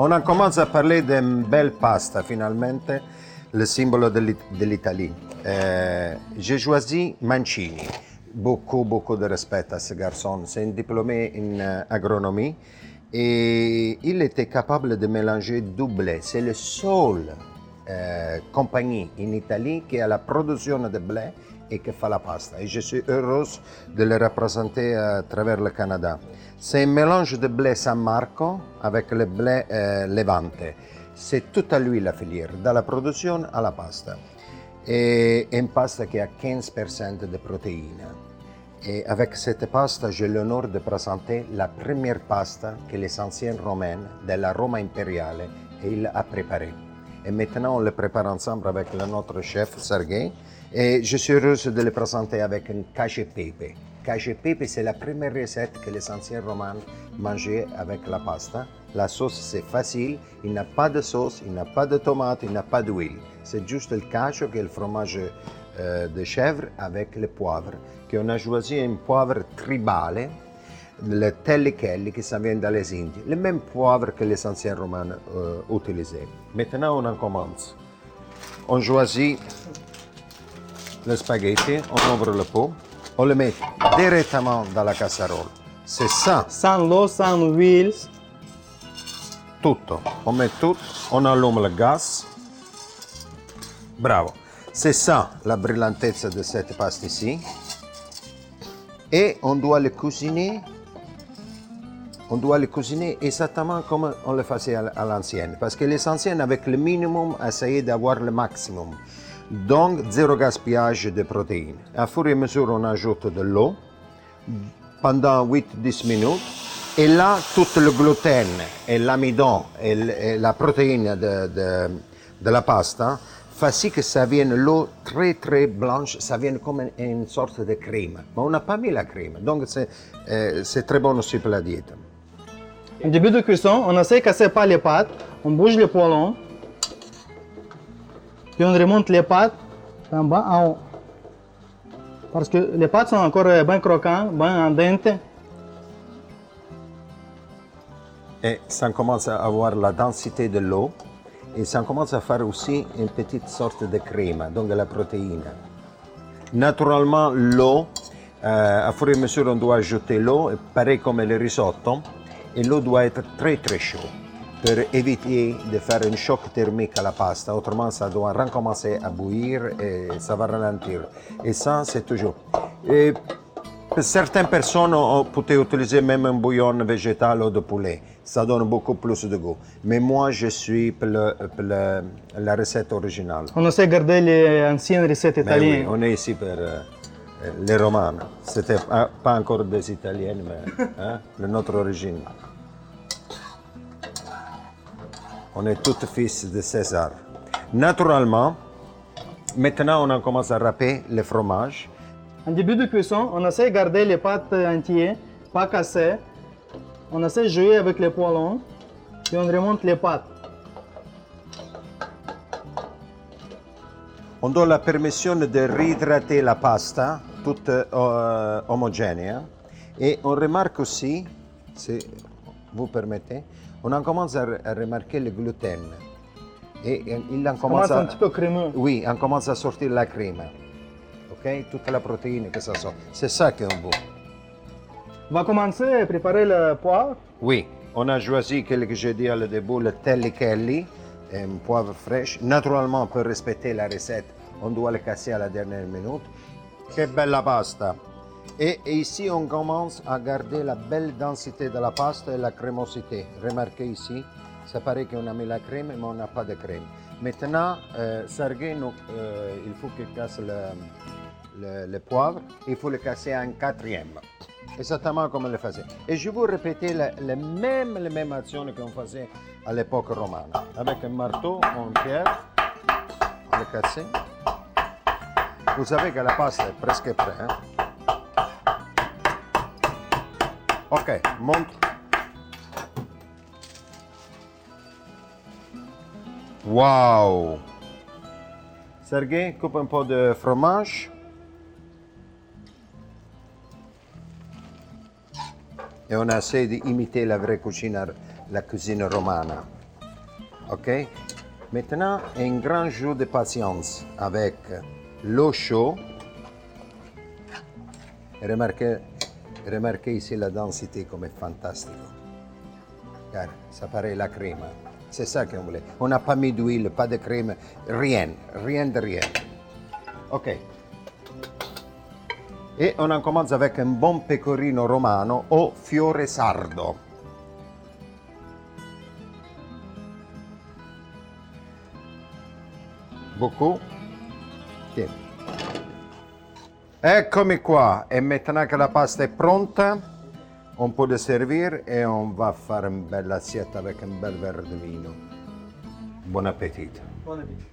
On a commencé à parler d'une belle pasta, finalement, le symbole de l'Italie. J'ai choisi Mancini. Beaucoup de respect à ce garçon. C'est un diplômé en agronomie et il était capable de mélanger deux blés. C'est le seul compagnie en Italie qui a la production de blé et qui fait la pasta. Et je suis heureuse de le représenter à travers le Canada. C'est un mélange de blé San Marco avec le blé Levante. C'est tout à lui la filière, de la production à la pasta. Et une pasta qui a 15% de protéines. Et avec cette pasta, j'ai l'honneur de présenter la première pasta que les anciens Romains de la Rome impériale a préparée. Et maintenant, on le prépare ensemble avec notre chef Sergei. Et je suis heureuse de le présenter avec une cacio e pepe. Cacio e pepe, c'est la première recette que les anciens Romains mangeaient avec la pasta. La sauce, c'est facile. Il n'y a pas de sauce, il n'y a pas de tomate, il n'y a pas d'huile. C'est juste le cacio, qui est le fromage de chèvre avec le poivre. Qu'on a choisi un poivre tribale, le tellikelli, qui ça vient dans les Indes. Le même poivre que les anciens Romains utilisaient. Maintenant, on en commence. On choisit le spaghetti, on ouvre le pot, on le met directement dans la casserole. C'est ça. Sans l'eau, sans l'huile. Tout. On met tout, on allume le gaz. Bravo. C'est ça la brillantezza de cette pasta ici. Et on doit le cuisiner. On doit le cuisiner exactement comme on le faisait à l'ancienne. Parce que les anciennes, avec le minimum, essayaient d'avoir le maximum. Donc, zéro gaspillage de protéines. À fur et à mesure, on ajoute de l'eau pendant 8-10 minutes. Et là, tout le gluten et l'amidon et la protéine de la pasta fait si que ça vienne l'eau très blanche, ça vient comme une sorte de crème. Mais on n'a pas mis la crème, donc c'est très bon aussi pour la diète. Au début de cuisson, on essaie de casser pas les pâtes, on bouge les poêlons, puis on remonte les pâtes en bas en haut. Parce que les pâtes sont encore bien croquantes, bien en dente. Et ça commence à avoir la densité de l'eau et ça commence à faire aussi une petite sorte de crème, donc de la protéine. Naturellement, l'eau, à fur et à mesure, on doit ajouter l'eau, pareil comme le risotto, et l'eau doit être très chaude pour éviter de faire un choc thermique à la pasta. Autrement, ça doit recommencer à bouillir et ça va ralentir. Et ça, c'est toujours. Et pour certaines personnes, on peut utiliser même un bouillon végétal ou de poulet. Ça donne beaucoup plus de goût. Mais moi, je suis pour la recette originale. On essaie de garder les anciennes recettes italiennes. Oui, on est ici pour les Romains. C'était pas encore des Italiennes, mais de notre origine. On est tous fils de César. Naturellement, maintenant, on commence à râper le fromage. En début de cuisson, on essaie de garder les pâtes entières, pas cassées. On essaie de jouer avec les poêlons, puis on remonte les pâtes. On donne la permission de réhydrater la pasta, toute homogène. Et on remarque aussi, si vous permettez, on commence à remarquer le gluten. Et il en commence un petit peu crémeux. Oui, on commence à sortir la crème. Ok, toute la protéine que ça sort. C'est ça qu'on veut. On va commencer à préparer le poivre. Oui, on a choisi, comme j'ai dit au début, le tellikelli, un poivre fraîche. Naturellement, pour respecter la recette, on doit le casser à la dernière minute. Que belle pasta! Et ici, on commence à garder la belle densité de la pasta et la crémosité. Remarquez ici, ça paraît qu'on a mis la crème, mais on n'a pas de crème. Maintenant, Sergei, il faut qu'il casse le poivre. Il faut le casser en quatrième. Exactement comme on le faisait. Et je vais répéter la même action qu'on faisait à l'époque romane. Avec un marteau ou une pierre, on le casse. Vous savez que la pasta est presque prête. Hein? Ok, monte. Wow! Sergei, coupe un peu de fromage. Et on essaie d'imiter la vraie cuisine, la cuisine romane. Ok? Maintenant, un grand jus de patience avec l'eau chaude. Remarquez ici la densité comme est fantastique. Car ça paraît la crème. C'est ça qu'on voulait. On n'a pas mis d'huile, pas de crème, rien de rien. Ok. Et on en commence avec un bon pecorino romano o fiore sardo. Beaucoup. Tieni. Eccomi qua. E maintenant que la pasta est pronta, on peut le servir et on va faire une belle assiette avec un bel verre de vino. Bon appétit. Bon appétit.